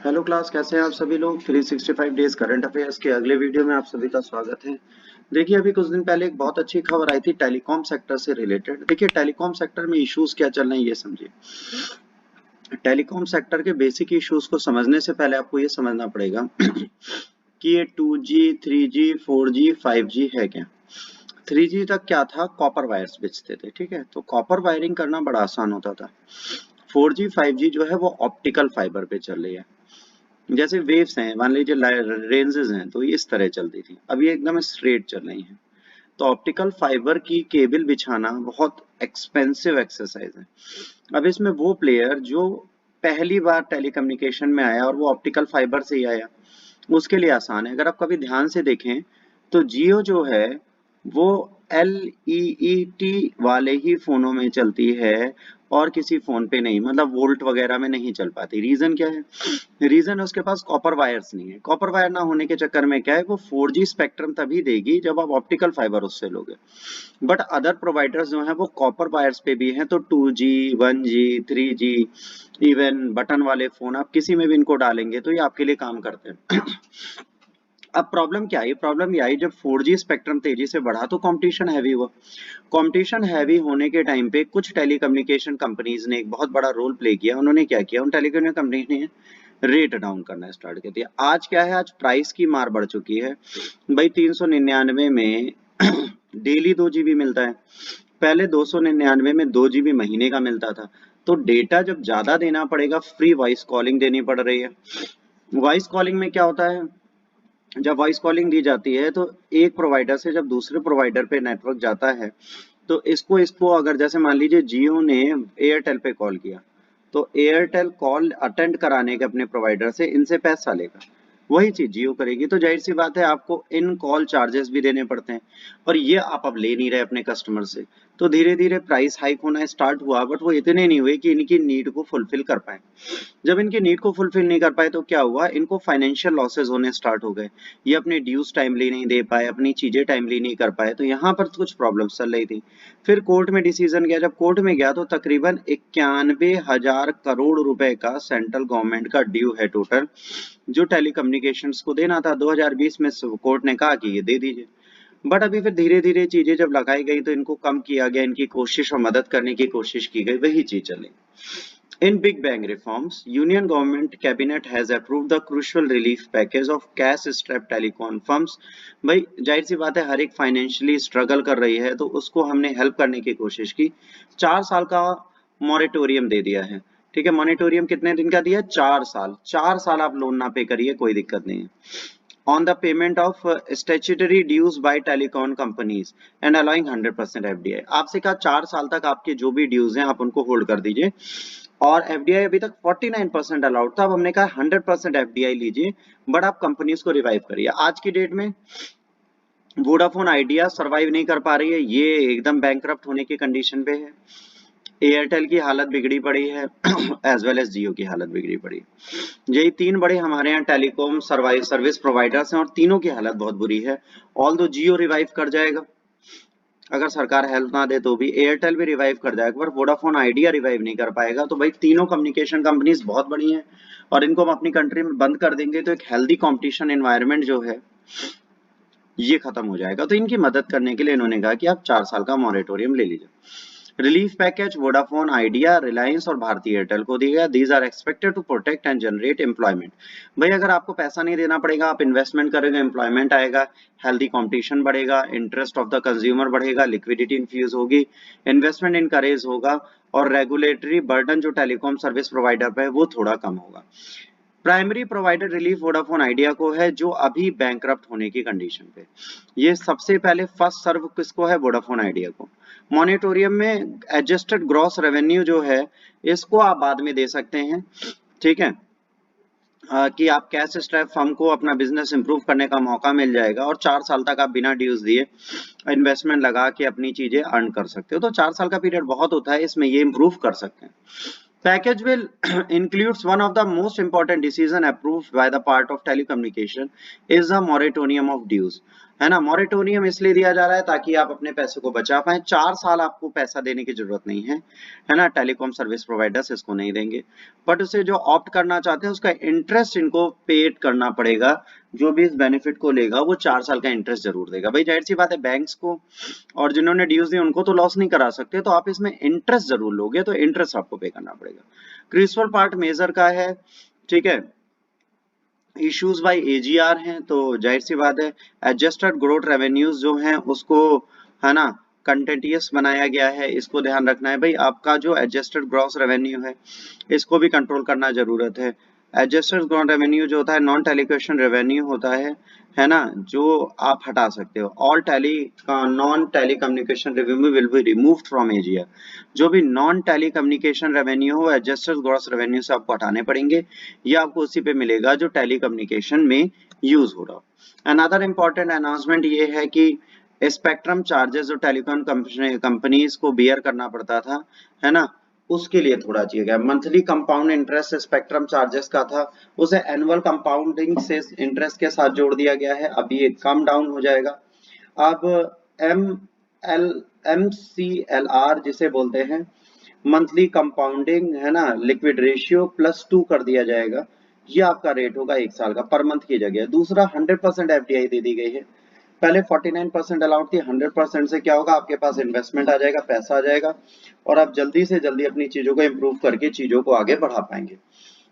Hello class, कैसे हैं आप सभी लोग। 365 डेज करंट अफेयर्स के अगले वीडियो में आप सभी का स्वागत है। देखिए, अभी कुछ दिन पहले एक बहुत अच्छी खबर आई थी टेलीकॉम सेक्टर से रिलेटेड। देखिए, टेलीकॉम सेक्टर में इश्यूज क्या चल रहे हैं ये समझिए। टेलीकॉम सेक्टर के बेसिक इश्यूज को समझने से पहले आपको ये समझना पड़ेगा कि ये 2G 3G 4G 5G है क्या। 3G तक क्या था, कॉपर वायर्स बेचते थे, ठीक है, तो कॉपर वायरिंग करना बड़ा आसान होता था। 4G 5G जो है वो ऑप्टिकल फाइबर पे चल रही है। जैसे वेव्स हैं, मान लीजिए रेंजेस हैं, तो ये इस तरह चलती थी, अब ये एकदम स्ट्रेट चल रही हैं। तो ऑप्टिकल फाइबर की केबल बिछाना बहुत एक्सपेंसिव एक्सरसाइज है। अब इसमें वो प्लेयर जो पहली बार टेलीकम्युनिकेशन में आया और वो ऑप्टिकल फाइबर से ही आया, उसके लिए आसान है। अगर आप कभी ध्यान से देखें तो जियो जो है वो LEET वाले ही फोनों में चलती है और किसी फोन पे नहीं, मतलब वोल्ट वगैरह में नहीं चल पाती। रीजन क्या है? रीजन है उसके पास कॉपर वायर्स नहीं है। कॉपर वायर ना होने के चक्कर में क्या है, वो 4G स्पेक्ट्रम तभी देगी जब आप ऑप्टिकल फाइबर उससे लोगे। बट अदर प्रोवाइडर्स जो हैं वो कॉपर वायर्स पे भी हैं, तो 2G 1G 3G even button वाले फोन आप किसी में भी इनको डालेंगे तो ये आपके लिए काम करते हैं। अब प्रॉब्लम क्या आई? प्रॉब्लम ये आई जब 4G स्पेक्ट्रम तेजी से बढ़ा तो कंपटीशन हैवी हुआ। कंपटीशन हैवी होने के टाइम पे कुछ टेलीकम्युनिकेशन कंपनीज ने एक बहुत बड़ा रोल प्ले किया। उन्होंने क्या किया, उन टेलीकम्युनिकेशन कंपनी ने रेट डाउन करना स्टार्ट कर दिया। आज क्या है, आज प्राइस की मार बढ़ चुकी है भाई। 399 में डेली 2 GB मिलता है, पहले 299 में 2 GB महीने का मिलता था। तो डेटा जब ज्यादा देना पड़ेगा, फ्री वॉइस कॉलिंग देनी पड़ रही है। वॉइस कॉलिंग में क्या होता है, जब वॉइस कॉलिंग दी जाती है तो एक प्रोवाइडर से जब दूसरे प्रोवाइडर पे नेटवर्क जाता है, तो इसको इसको अगर जैसे मान लीजिए जियो ने एयरटेल पे कॉल किया, तो एयरटेल कॉल अटेंड कराने के अपने प्रोवाइडर से इनसे पैसा लेगा। वही चीज जियो करेगी, तो जाहिर सी बात है आपको इन कॉल चार्जेस भी देने पड़ते हैं, और ये आप अब ले नहीं रहे अपने कस्टमर से। तो धीरे धीरे प्राइस हाइक होना स्टार्ट हुआ, बट वो इतने नहीं हुए कि इनकी नीड को फुलफिल कर पाए। जब इनकी नीड को फुलफिल नहीं कर पाए तो क्या हुआ, इनको फाइनेंशियल लॉसेस होने स्टार्ट हो गए। ये अपने ड्यूज टाइमली नहीं दे पाए, अपनी चीजें टाइमली नहीं कर पाए, तो यहाँ पर कुछ प्रॉब्लम्स चल रही थी। फिर कोर्ट में डिसीजन गया, जब कोर्ट में गया तो तकरीबन 91,000 करोड़ रुपए का सेंट्रल गवर्नमेंट का ड्यू है टोटल, जो टेलीकम्युनिकेशंस को देना था। 2020 में कोर्ट ने कहा कि ये दे दीजिए। बट अभी फिर धीरे धीरे चीजें जब लगाई गई तो इनको कम किया गया, इनकी कोशिश और मदद करने की कोशिश की गई, वही चीज चली। In Big Bang reforms, Union Government Cabinet has approved the crucial relief package of cash-strapped telecom firms। भाई जाहिर सी बात है, हर एक फाइनेंशियली स्ट्रगल कर रही है, तो उसको हमने हेल्प करने की कोशिश की। 4 साल का मॉरेटोरियम दे दिया है, ठीक है। मॉरेटोरियम कितने दिन का दिया? 4 साल। 4 साल आप लोन ना पे करिए, कोई दिक्कत नहीं है। On the payment of statutory dues by telecom companies and allowing 100% FDI। आपसे कहा 4 साल तक आपके जो भी ड्यूज हैं आप उनको होल्ड कर दीजिए, और FDI अभी तक 49% अलाउड था, अब हमने कहा 100% FDI लीजिए, बट आप कंपनीज को रिवाइव करिए। आज की डेट में वोडाफोन आइडिया सरवाइव नहीं कर पा रही है, ये एकदम बैंकरप्ट होने की कंडीशन पे है। एयरटेल की हालत बिगड़ी पड़ी है एज वेल एज जियो की हालत बिगड़ी पड़ी है। यही 3 बड़े हमारे यहाँ टेलीकॉम सर्विस प्रोवाइडर्स हैं, और तीनों की हालत बहुत बुरी है। ऑल दो जियो रिवाइव कर जाएगा अगर सरकार हेल्प ना दे, तो भी एयरटेल भी रिवाइव कर जाएगा, पर वोडाफोन आइडिया रिवाइव नहीं कर पाएगा। तो भाई तीनों कम्युनिकेशन कंपनीज बहुत बड़ी हैं, और इनको हम अपनी कंट्री में बंद कर देंगे तो एक हेल्दी कंपटीशन एनवायरनमेंट जो है ये खत्म हो जाएगा। तो इनकी मदद करने के लिए इन्होंने कहा कि आप 4 साल का मॉरेटोरियम ले लीजिए। Relief package Vodafone Idea, Reliance और भारती एयरटेल को दिया गया। These are expected to protect and generate employment. भाई अगर आपको पैसा नहीं देना पड़ेगा, आप इन्वेस्टमेंट करेंगे, एम्प्लॉयमेंट आएगा, हेल्दी कंपटीशन बढ़ेगा, इंटरेस्ट ऑफ द कंज्यूमर बढ़ेगा, लिक्विडिटी इन्फ्यूज होगी, इन्वेस्टमेंट इनकरेज होगा, और रेगुलेटरी बर्डन जो टेलीकॉम सर्विस प्रोवाइडर पे है वो थोड़ा कम होगा। Primary provider relief Vodafone idea को है, जो अभी बैंकरप्ट होने की कंडीशन पे। ये सबसे पहले फर्स्ट सर्व किसको है? वोडाफोन आइडिया को। मॉनिटोरियम में एडजस्टेड ग्रॉस रेवेन्यू जो है इसको आप बाद में दे सकते हैं, ठीक है, कि आप कैश स्ट्रैप फर्म को अपना बिजनेस इंप्रूव करने का मौका मिल जाएगा, और 4 साल तक आप बिना ड्यूज दिए इन्वेस्टमेंट लगा के अपनी चीजें अर्न कर सकते हो। तो 4 साल का पीरियड बहुत होता है, इसमें ये इंप्रूव कर सकते हैं। Package will includes one of the most important decision approved by the part of telecommunication is the moratorium of dues। है ना। मॉरेटोरियम इसलिए दिया जा रहा है ताकि आप अपने पैसे को बचा पाएं। 4 साल आपको पैसा देने की जरूरत नहीं है ना। टेलीकॉम सर्विस प्रोवाइडर्स इसको नहीं देंगे, बट उसे जो ऑप्ट करना चाहते हैं उसका इंटरेस्ट इनको पेड करना पड़ेगा। जो भी इस बेनिफिट को लेगा वो 4 साल का इंटरेस्ट जरूर देगा। भाई जाहिर सी बात है, बैंक्स को और जिन्होंने ड्यूज दिए उनको तो लॉस नहीं करा सकते, तो आप इसमें इंटरेस्ट जरूर लोगे, तो इंटरेस्ट आपको पे करना पड़ेगा। क्रिस्पल पार्ट मेजर का है, ठीक है। इश्यूज बाय एजीआर हैं, तो जाहिर सी बात है एडजस्टेड ग्रोथ रेवेन्यूज जो हैं उसको, है ना, कंटेंटियस बनाया गया है। इसको ध्यान रखना है भाई, आपका जो एडजस्टेड ग्रॉस रेवेन्यू है इसको भी कंट्रोल करना जरूरत है। एडजस्टेड ग्रॉस रेवेन्यू जो होता है नॉन टेलीकेशन रेवेन्यू होता है ना, जो आप हटा सकते हो। All tele non telecommunication revenue will be removed from AGR. जो भी नॉन टेली कम्युनिकेशन रेवेन्यू हो एडजस्टेड ग्रॉस रेवेन्यू से आपको हटाने पड़ेंगे, ये आपको उसी पे मिलेगा जो टेली कम्युनिकेशन में यूज हो रहा हो। अनदर इंपॉर्टेंट अनाउंसमेंट ये है कि स्पेक्ट्रम चार्जेस जो टेलीकॉम कंपनीज को बियर करना पड़ता था, है ना, उसके लिए थोड़ा चाहिए गया। Monthly compound interest spectrum charges का था, उसे एनुअल कंपाउंडिंग से इंटरेस्ट के साथ जोड़ दिया गया है। अब ये कम डाउन हो जाएगा। अब MCLR जिसे बोलते हैं मंथली कंपाउंडिंग, है ना, लिक्विड रेशियो +2 कर दिया जाएगा। ये आपका रेट होगा 1 साल का पर मंथ की जगह। दूसरा 100% FDI दे दी गई है। पहले 49% अलाउड थी, 100% से क्या होगा, आपके पास इन्वेस्टमेंट आ जाएगा, पैसा आ जाएगा और आप जल्दी से जल्दी अपनी चीजों को इम्प्रूव करके चीजों को आगे बढ़ा पाएंगे।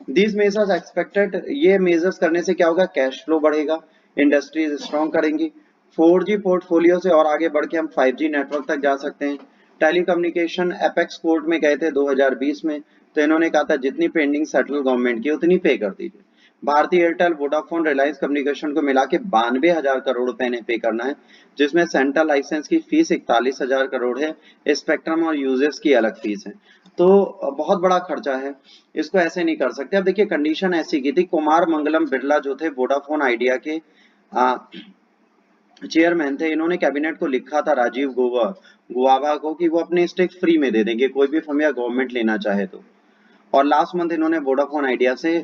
These measures expected, ये मेजर्स करने से क्या होगा, कैश फ्लो बढ़ेगा, इंडस्ट्रीज स्ट्रॉन्ग करेंगी। 4G पोर्टफोलियो से और आगे बढ़ के हम 5G नेटवर्क तक जा सकते हैं। टेलीकम्युनिकेशन एपेक्स कोर्ट में गए थे 2020 में, तो इन्होंने कहा था जितनी पेंडिंग सेटल गवर्नमेंट की उतनी पे कर दीजिए। भारतीय एयरटेल वोडाफोन रिलायंस कम्युनिकेशन को मिला के 92,000 करोड़ रुपए ने पे करना है, जिसमें सेंट्रल लाइसेंस की फीस 41,000 करोड़ है, स्पेक्ट्रम और यूजर्स की अलग फीस है। तो बहुत बड़ा खर्चा है, इसको ऐसे नहीं कर सकते। अब देखिए कंडीशन ऐसी की थी, कुमार मंगलम बिरला जो थे वोडाफोन आइडिया के चेयरमैन थे, इन्होंने कैबिनेट को लिखा था राजीव गुआवा को कि वो अपने स्टेक फ्री में दे देंगे कोई भी फर्म या गवर्नमेंट लेना चाहे तो। और लास्ट मंथ इन्होंने वोडाफोन आइडिया से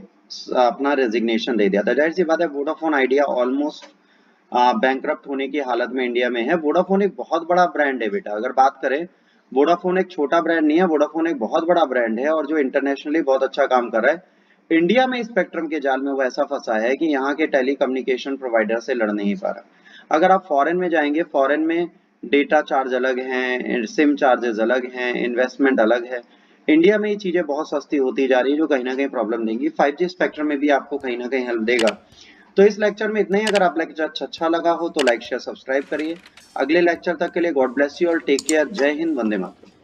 अपना रेजिग्नेशन दे दिया था। जाहिर सी बात है वोडाफोन आइडिया ऑलमोस्ट बैंकरप्ट होने की हालत में इंडिया में है। वोडाफोन एक बहुत बड़ा ब्रांड है बेटा, अगर बात करें वोडाफोन एक छोटा ब्रांड नहीं है, वोडाफोन एक बहुत बड़ा ब्रांड है और जो इंटरनेशनली बहुत अच्छा काम कर रहा है। इंडिया में स्पेक्ट्रम के जाल में वो ऐसा फंसा है कि यहाँ के टेलीकम्युनिकेशन प्रोवाइडर से लड़ नहीं पा रहा। अगर आप फॉरेन में जाएंगे, फॉरेन में डेटा चार्ज अलग हैं, सिम चार्जेस अलग हैं, इन्वेस्टमेंट अलग है। इंडिया में ये चीजें बहुत सस्ती होती जा रही है जो कहीं ना कहीं प्रॉब्लम देंगी। 5G स्पेक्ट्रम में भी आपको कहीं ना कहीं हेल्प देगा। तो इस लेक्चर में इतना ही। अगर आप लेक्चर अच्छा लगा हो तो लाइक शेयर सब्सक्राइब करिए। अगले लेक्चर तक के लिए गॉड ब्लेस यू और टेक केयर। जय हिंद, वंदे मातरम।